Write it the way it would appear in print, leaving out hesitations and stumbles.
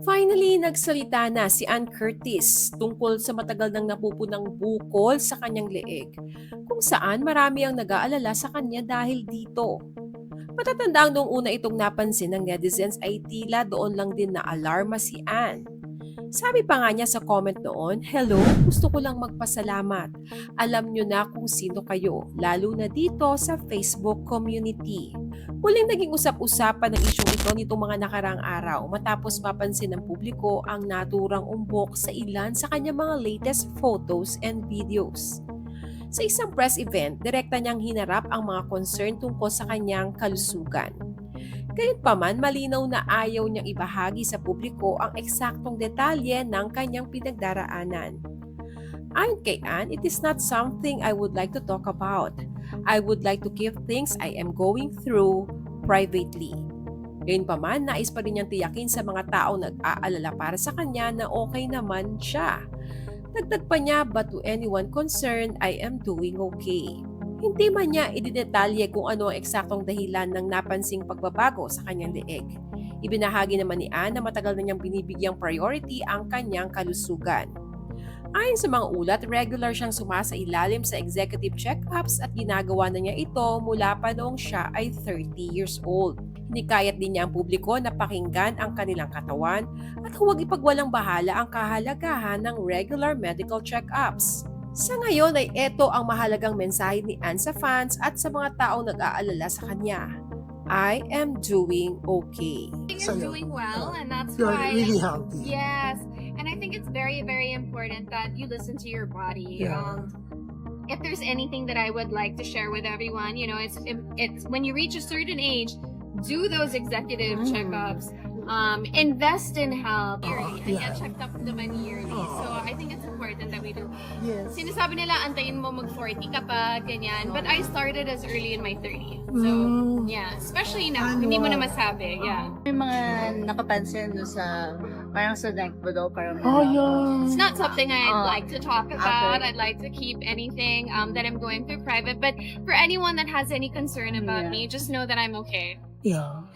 Finally, nagsalita na si Ann Curtis tungkol sa matagal nang napupunang bukol sa kanyang leeg, kung saan marami ang nag-aalala sa kanya dahil dito. Matatandang noong una itong napansin ng netizens ay tila doon lang din na alarma si Ann. Sabi pa nga niya sa comment noon, "Hello, gusto ko lang magpasalamat. Alam nyo na kung sino kayo, lalo na dito sa Facebook community." Muling naging usap-usapan ng isyong ito nitong mga nakaraang araw matapos mapansin ng publiko ang naturang umbok sa ilan sa kanyang mga latest photos and videos. Sa isang press event, direkta niyang hinarap ang mga concern tungkol sa kanyang kalusugan. Gayunpaman, malinaw na ayaw niyang ibahagi sa publiko ang eksaktong detalye ng kanyang pinagdaraanan. Ayon kay Ann, "It is not something I would like to talk about. I would like to keep things I am going through privately." Gayunpaman, nais pa rin niyang tiyakin sa mga taong nag-aalala para sa kanya na okay naman siya. Dagdag pa niya, "But to anyone concerned, I am doing okay." Hindi man niya ididetalye kung ano ang eksaktong dahilan ng napansing pagbabago sa kanyang leeg. Ibinahagi naman ni Ann na matagal na niyang binibigyang priority ang kanyang kalusugan. Ayon sa mga ulat, regular siyang sumasailalim sa executive check-ups at ginagawa na niya ito mula pa noong siya ay 30 years old. Hinikayat din niya ang publiko na pakinggan ang kanilang katawan at huwag ipagwalang bahala ang kahalagahan ng regular medical check-ups. Sa ngayon ay ito ang mahalagang mensahe ni Ann sa fans at sa mga taong nag-aalala sa kanya. "I am doing okay." You're So, doing well, and that's you're why. really healthy. Yes, and I think it's very, very important that you listen to your body. Yeah. If there's anything that I would like to share with everyone, it's when you reach a certain age, do those executive checkups. Invest in health yearly and yeah. get checked up naman yearly. So I think it's important that we do. Yes. Sinasabi nila antayin mo mag-40 ka pa, ganyan. But I started as early in my 30s. So, yeah. Especially now. Ano? Hindi mo na masabi. Yeah. May mga nakapansin doon sa, parang sa neck mo daw, parang Oh, yeah. It's not something I'd Oh, like to talk about. okay. I'd like to keep anything that I'm going through private. But for anyone that has any concern about Yeah. me, just know that I'm okay. Yeah.